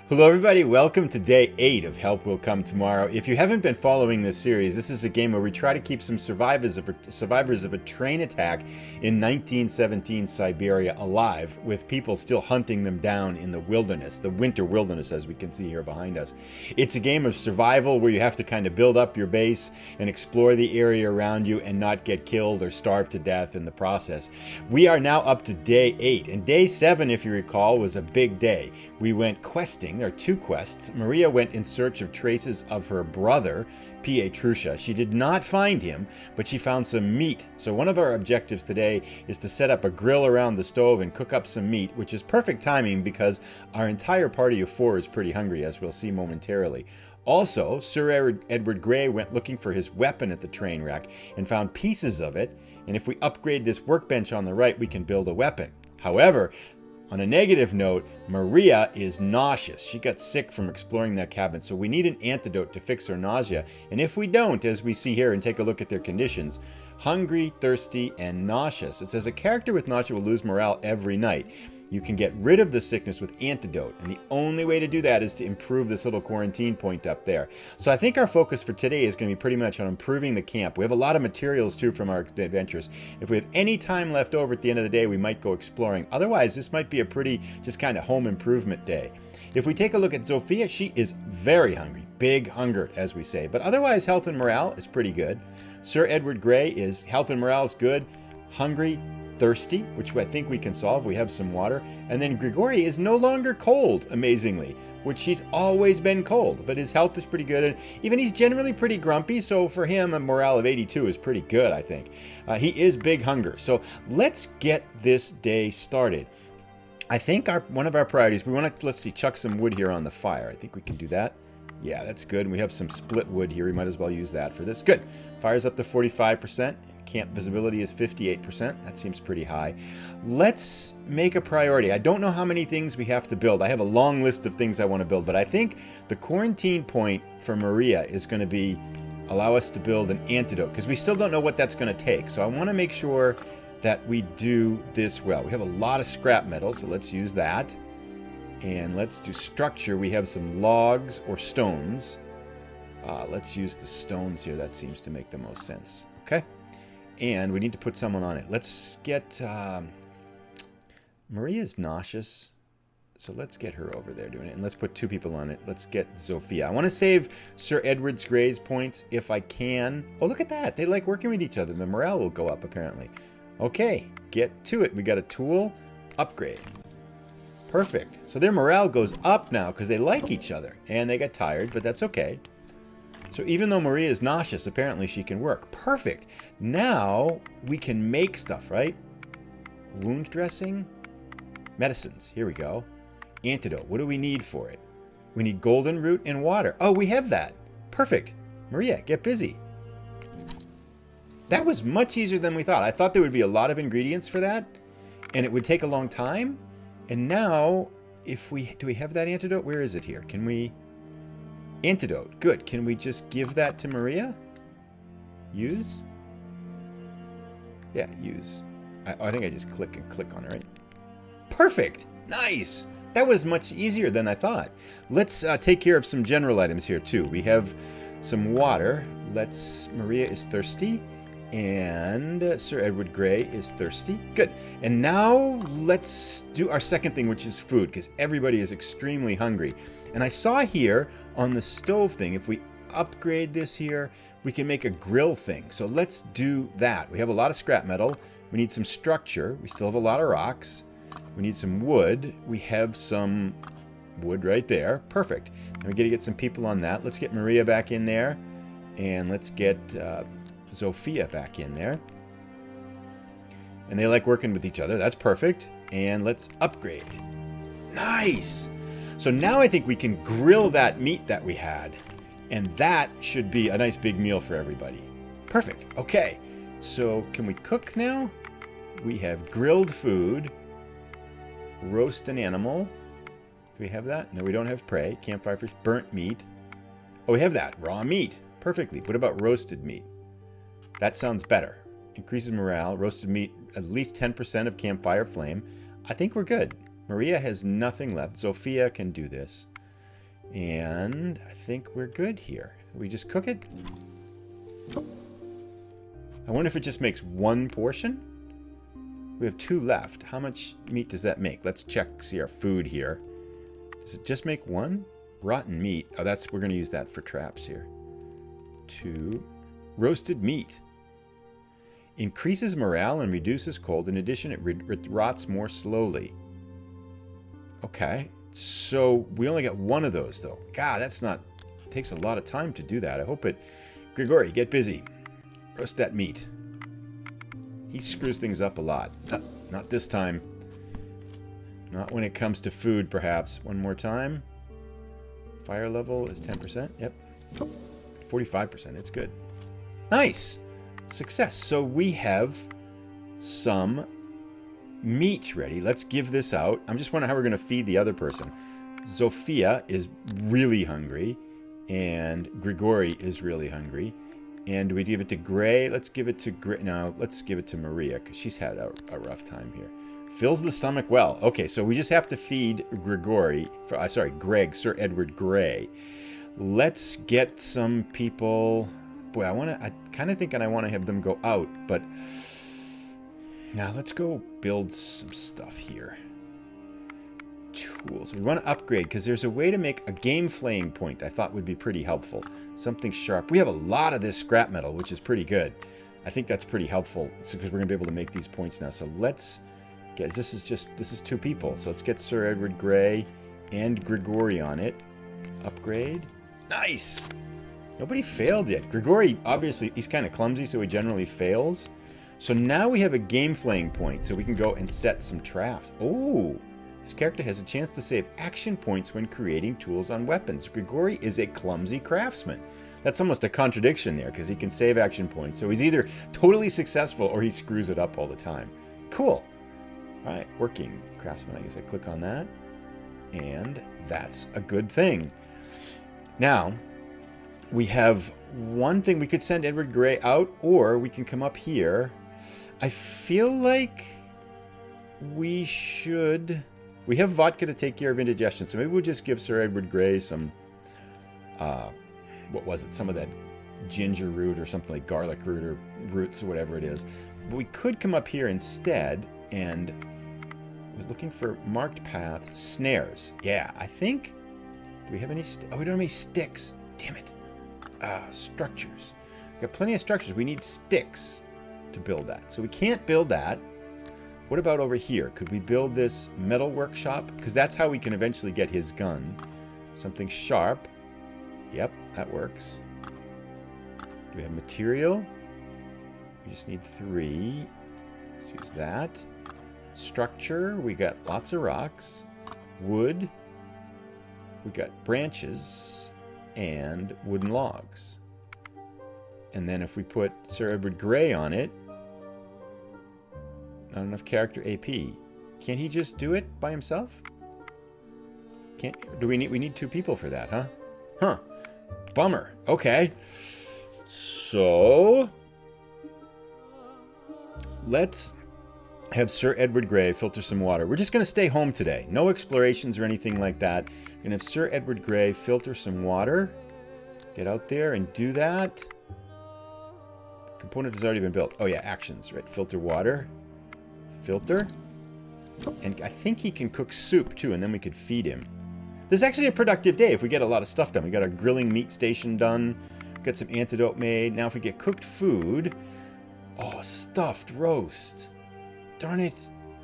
Hello everybody, welcome to day 8 of Help Will Come Tomorrow. If you haven't been following this series, this is a game where we try to keep some survivors of a train attack in 1917 Siberia alive, with people still hunting them down in the wilderness, the winter wilderness as we can see here behind us. It's a game of survival where you have to kind of build up your base and explore the area around you and not get killed or starve to death in the process. We are now up to day 8, and day 7, if you recall, was a big day. We went questing. There are 2 quests. Maria went in search of traces of her brother, Pietrusha. She did not find him, but she found some meat. So one of our objectives today is to set up a grill around the stove and cook up some meat, which is perfect timing because our entire party of 4 is pretty hungry, as we'll see momentarily. Also, Sir Edward Grey went looking for his weapon at the train wreck and found pieces of it, and if we upgrade this workbench on the right, we can build a weapon. However, on a negative note, Maria is nauseous. She got sick from exploring that cabin, so we need an antidote to fix her nausea. And if we don't, as we see here and take a look at their conditions, hungry, thirsty, and nauseous. It says a character with nausea will lose morale every night. You can get rid of the sickness with Antidote, and the only way to do that is to improve this little quarantine point up there. So I think our focus for today is going to be pretty much on improving the camp. We have a lot of materials too from our adventures. If we have any time left over at the end of the day, we might go exploring. Otherwise, this might be a pretty just kind of home improvement day. If we take a look at Zofia, she is very hungry. Big hunger, as we say. But otherwise, health and morale is pretty good. Sir Edward Grey is health and morale is good. Hungry, thirsty, which I think we can solve. We have some water. And then Grigory is no longer cold, amazingly, which he's always been cold, but his health is pretty good. And even he's generally pretty grumpy, so for him, a morale of 82 is pretty good, I think. He is big hunger. So let's get this day started. I think one of our priorities, we want to, let's see, chuck some wood here on the fire. I think we can do that. Yeah, that's good. And we have some split wood here. We might as well use that for this. Good. Fire's up to 45%. Camp visibility is 58%. That seems pretty high. Let's make a priority. I don't know how many things we have to build. I have a long list of things I want to build, but I think the quarantine point for Maria is going to be allow us to build an antidote, because we still don't know what that's going to take. So I want to make sure that we do this well. We have a lot of scrap metal, so let's use that. And let's do structure. We have some logs or stones. Let's use the stones here. That seems to make the most sense. Okay. And we need to put someone on it. Let's get... Maria's nauseous. So let's get her over there doing it. And let's put 2 people on it. Let's get Zofia. I want to save Sir Edward Grey's points if I can. Oh, look at that. They like working with each other. The morale will go up, apparently. Okay. Get to it. We got a tool. Upgrade. Perfect. So their morale goes up now because they like each other. And they got tired, but that's okay. So even though Maria is nauseous, apparently she can work. Perfect. Now we can make stuff, right? Wound dressing. Medicines. Here we go. Antidote. What do we need for it? We need golden root and water. Oh, we have that. Perfect. Maria, get busy. That was much easier than we thought. I thought there would be a lot of ingredients for that, and it would take a long time. And now, do we have that antidote? Where is it here? Can we... Antidote. Good. Can we just give that to Maria? Use? Yeah, use. I think I just click on it, right? Perfect. Nice. That was much easier than I thought. Let's take care of some general items here, too. We have some water. Maria is thirsty. And Sir Edward Grey is thirsty. Good. And now let's do our second thing, which is food, because everybody is extremely hungry. And I saw here on the stove thing, if we upgrade this here, we can make a grill thing. So let's do that. We have a lot of scrap metal. We need some structure. We still have a lot of rocks. We need some wood. We have some wood right there. Perfect. And we got to get some people on that. Let's get Maria back in there. And let's get... Zofia back in there. And they like working with each other. That's perfect. And let's upgrade. Nice! So now I think we can grill that meat that we had. And that should be a nice big meal for everybody. Perfect. Okay. So can we cook now? We have grilled food. Roast an animal. Do we have that? No, we don't have prey. Campfire fish. Burnt meat. Oh, we have that. Raw meat. Perfectly. What about roasted meat? That sounds better. Increases morale. Roasted meat, at least 10% of campfire flame. I think we're good. Maria has nothing left. Zofia can do this. And I think we're good here. We just cook it. I wonder if it just makes one portion? We have 2 left. How much meat does that make? Let's check, see our food here. Does it just make 1? Rotten meat. Oh, we're going to use that for traps here. 2. Roasted meat. Increases morale and reduces cold. In addition, it rots more slowly. Okay. So we only got 1 of those, though. God, that's not... It takes a lot of time to do that. I hope it... Grigory, get busy. Roast that meat. He screws things up a lot. Not this time. Not when it comes to food, perhaps. One more time. Fire level is 10%. Yep. 45%. It's good. Nice! Success. So we have some meat ready. Let's give this out. I'm just wondering how we're going to feed the other person. Zofia is really hungry. And Grigory is really hungry. And do we give it to Gray? Let's give it to Gray. No, let's give it to Maria, because she's had a rough time here. Fills the stomach well. Okay, so we just have to feed Grigory. Greg, Sir Edward Grey. Let's get some people... Boy, I kind of thinking I want to have them go out, but... Now, let's go build some stuff here. Tools. We want to upgrade, because there's a way to make a game flaying point I thought would be pretty helpful. Something sharp. We have a lot of this scrap metal, which is pretty good. I think that's pretty helpful, because we're going to be able to make these points now. So let's get... This is 2 people, so let's get Sir Edward Grey and Grigory on it. Upgrade. Nice! Nobody failed yet. Grigory, obviously, he's kind of clumsy, so he generally fails. So now we have a game flaying point, so we can go and set some traps. Oh! This character has a chance to save action points when creating tools on weapons. Grigory is a clumsy craftsman. That's almost a contradiction there, because he can save action points. So he's either totally successful or he screws it up all the time. Cool. All right, working craftsman. I guess I click on that. And that's a good thing. Now, we have one thing. We could send Edward Grey out, or we can come up here. I feel like we should... We have vodka to take care of indigestion, so maybe we'll just give Sir Edward Grey some, what was it, some of that ginger root or something like garlic root or roots or whatever it is. But we could come up here instead, and I was looking for marked paths, snares. Yeah, I think, do we have any, we don't have any sticks. Damn it. Structures. We've got plenty of structures. We need sticks to build that. So we can't build that. What about over here? Could we build this metal workshop? Because that's how we can eventually get his gun. Something sharp. Yep, that works. Do we have material? We just need 3. Let's use that. Structure. We got lots of rocks. Wood. We got branches. And wooden logs. And then if we put Sir Edward Grey on it, not enough character AP. Can't he just do it by himself? We need 2 people for that, huh? Huh. Bummer. Okay. So let's have Sir Edward Grey filter some water. We're just going to stay home today. No explorations or anything like that. We're going to have Sir Edward Grey filter some water. Get out there and do that. The component has already been built. Oh yeah, actions, right? Filter water. Filter. And I think he can cook soup too, and then we could feed him. This is actually a productive day if we get a lot of stuff done. We got our grilling meat station done. Got some antidote made. Now if we get cooked food. Oh, stuffed roast. Darn it.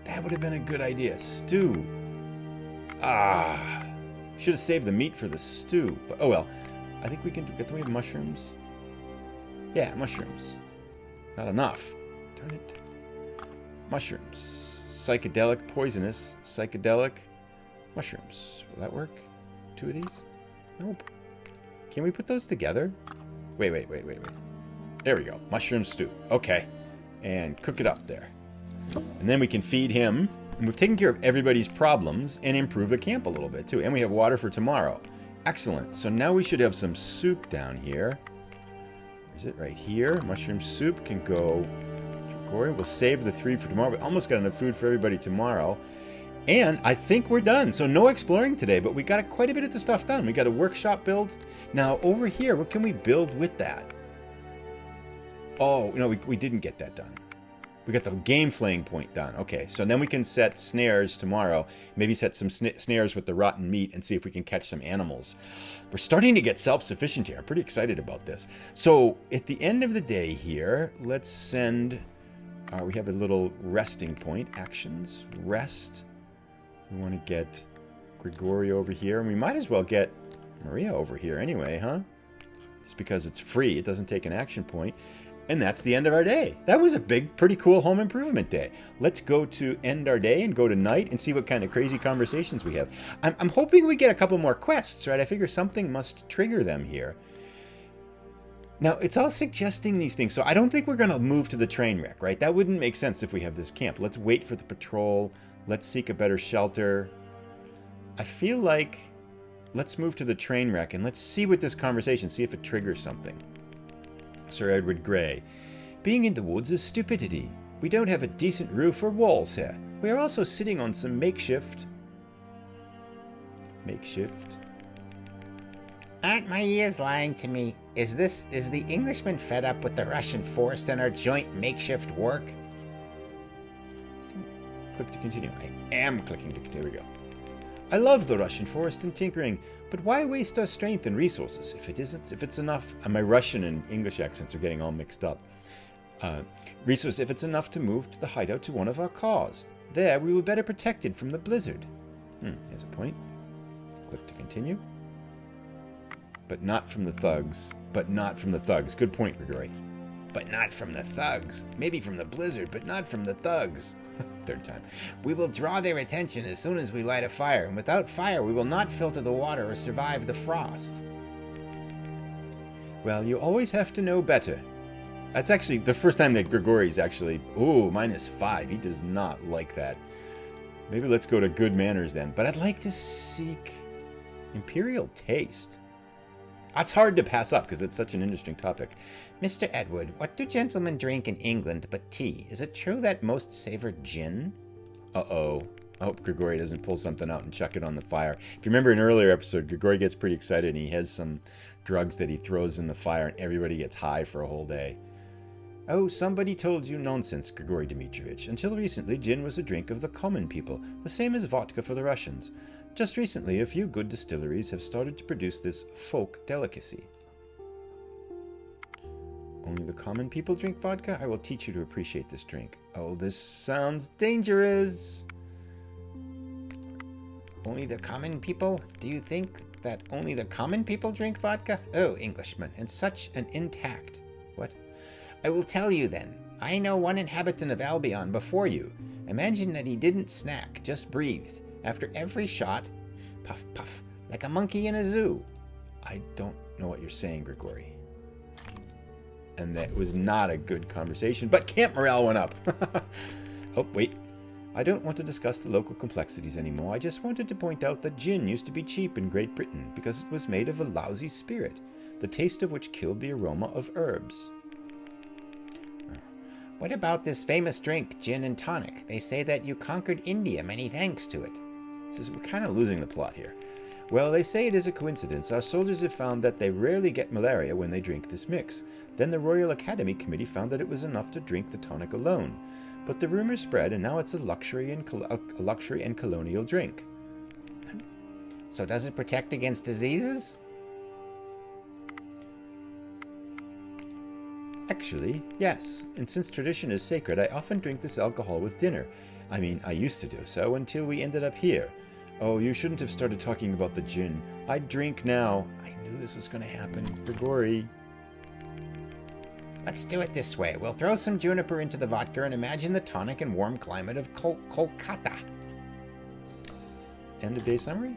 That would have been a good idea. Stew. Ah. Should have saved the meat for the stew. But oh well. I think we can get the way of mushrooms. Yeah, mushrooms. Not enough. Darn it. Mushrooms. Psychedelic, poisonous, psychedelic, mushrooms. Will that work? 2 of these? Nope. Can we put those together? Wait. There we go. Mushroom stew. Okay. And cook it up there. And then we can feed him. And we've taken care of everybody's problems and improve the camp a little bit too. And we have water for tomorrow. Excellent. So now we should have some soup down here. Is it right here? Mushroom soup can go... We'll save the 3 for tomorrow. We almost got enough food for everybody tomorrow. And I think we're done. So no exploring today, but we got quite a bit of the stuff done. We got a workshop build. Now over here, what can we build with that? Oh, no, we didn't get that done. We got the game flaying point done. Okay, so then we can set snares tomorrow. Maybe set some snares with the rotten meat and see if we can catch some animals. We're starting to get self-sufficient here. I'm pretty excited about this. So at the end of the day here, let's send... we have a little resting point. Actions. Rest. We want to get Grigory over here. And we might as well get Maria over here anyway, huh? Just because it's free. It doesn't take an action point. And that's the end of our day. That was a big, pretty cool home improvement day. Let's go to end our day and go to night and see what kind of crazy conversations we have. I'm hoping we get a couple more quests, right? I figure something must trigger them here. Now, it's all suggesting these things, so I don't think we're going to move to the train wreck, right? That wouldn't make sense if we have this camp. Let's wait for the patrol. Let's seek a better shelter. I feel like let's move to the train wreck and let's see what this conversation, see if it triggers something. Sir Edward Grey. Being in the woods is stupidity. We don't have a decent roof or walls here. We are also sitting on some makeshift... Aren't my ears lying to me? Is the Englishman fed up with the Russian force and our joint makeshift work? Click to continue. I am clicking to continue. Here we go. I love the Russian forest and tinkering, but why waste our strength and resources if it's enough? And my Russian and English accents are getting all mixed up. Resource if it's enough to move to the hideout to one of our cars. There we will be better protected from the blizzard. Here's a point. Click to continue. But not from the thugs. But not from the thugs. Good point, Grigory. But not from the thugs. Maybe from the blizzard, but not from the thugs. Third time. We will draw their attention as soon as we light a fire, and without fire we will not filter the water or survive the frost. Well, you always have to know better. That's actually the first time that Grigory's actually... Ooh, -5. He does not like that. Maybe let's go to good manners then. But I'd like to seek imperial taste. That's hard to pass up because it's such an interesting topic. Mr. Edward, what do gentlemen drink in England but tea? Is it true that most savor gin? Uh-oh. I hope Grigory doesn't pull something out and chuck it on the fire. If you remember an earlier episode, Grigory gets pretty excited and he has some drugs that he throws in the fire and everybody gets high for a whole day. Oh, somebody told you nonsense, Grigory Dmitrievich. Until recently, gin was a drink of the common people, the same as vodka for the Russians. Just recently, a few good distilleries have started to produce this folk delicacy. Only the common people drink vodka? I will teach you to appreciate this drink. Oh, this sounds dangerous. Only the common people? Do you think that only the common people drink vodka? Oh, Englishman, and such an intact... What? I will tell you then. I know one inhabitant of Albion before you. Imagine that he didn't snack, just breathed. After every shot, puff, puff, like a monkey in a zoo. I don't know what you're saying, Grigory. And that was not a good conversation, but camp morale went up. Oh, wait. I don't want to discuss the local complexities anymore. I just wanted to point out that gin used to be cheap in Great Britain because it was made of a lousy spirit, the taste of which killed the aroma of herbs. What about this famous drink, gin and tonic? They say that you conquered India, many thanks to it. Says we're kind of losing the plot here. Well, they say it is a coincidence. Our soldiers have found that they rarely get malaria when they drink this mix. Then the Royal Academy Committee found that it was enough to drink the tonic alone. But the rumor spread, and now it's a luxury and colonial drink. So does it protect against diseases? Actually, yes. And since tradition is sacred, I often drink this alcohol with dinner. I mean, I used to do so until we ended up here. Oh, you shouldn't have started talking about the gin. I drink now. I knew this was going to happen. Grigory. Let's do it this way. We'll throw some juniper into the vodka and imagine the tonic and warm climate of Kolkata. End of day summary?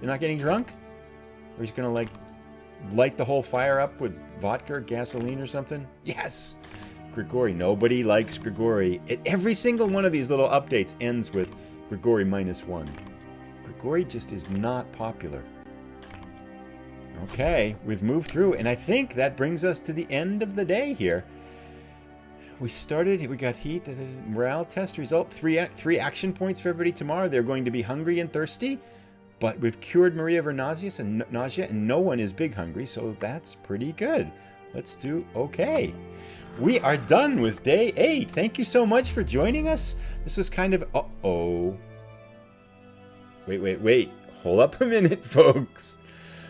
You're not getting drunk? Or he's going to, like, light the whole fire up with vodka or gasoline or something? Yes! Grigory. Nobody likes Grigory. Every single one of these little updates ends with Grigory -1. Grigory just is not popular. Okay, we've moved through, and I think that brings us to the end of the day here. we started. We got heat. Morale test result. Three action points for everybody tomorrow. They're going to be hungry and thirsty, but we've cured Maria of her nausea, and no one is big hungry, so that's pretty good. Let's do okay. We are done with day 8. Thank you so much for joining us. This was kind of... Uh-oh. Wait. Hold up a minute, folks.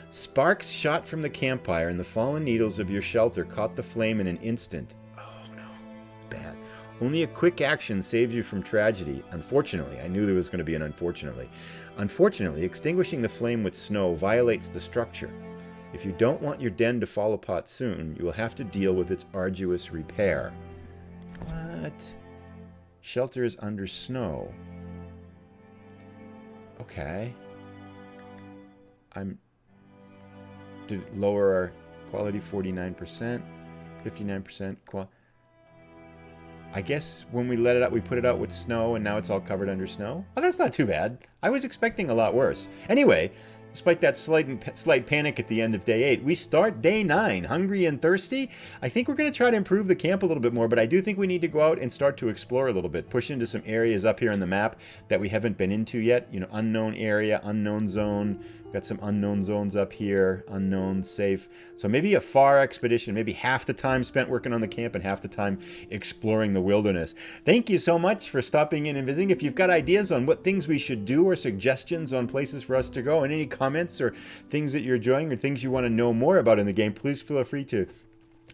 Sparks shot from the campfire and the fallen needles of your shelter caught the flame in an instant. Oh, no. Bad. Only a quick action saves you from tragedy. Unfortunately, I knew there was going to be an unfortunately. Unfortunately, extinguishing the flame with snow violates the structure. If you don't want your den to fall apart soon, you will have to deal with its arduous repair. What? Shelter is under snow. Okay. Did it lower our quality 49%, 59%. I guess when we let it out, we put it out with snow, and now it's all covered under snow. Oh, that's not too bad. I was expecting a lot worse. Anyway, despite that slight panic at the end of day 8, we start day 9, hungry and thirsty. I think we're going to try to improve the camp a little bit more, but I do think we need to go out and start to explore a little bit, push into some areas up here on the map that we haven't been into yet. You know, unknown area, unknown zone. Got some unknown zones up here, unknown, safe. So maybe a far expedition, maybe half the time spent working on the camp and half the time exploring the wilderness. Thank you so much for stopping in and visiting. If you've got ideas on what things we should do or suggestions on places for us to go and any comments or things that you're enjoying or things you want to know more about in the game, please feel free to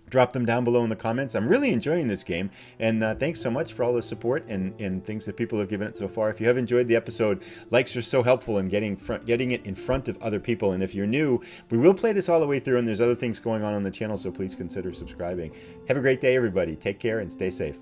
drop them down below in the comments. I'm really enjoying this game, and thanks so much for all the support and things that people have given it so far. If you have enjoyed the episode, likes are so helpful in getting it in front of other people. And if you're new, we will play this all the way through, and there's other things going on the channel, so please consider subscribing. Have a great day, everybody. Take care and stay safe.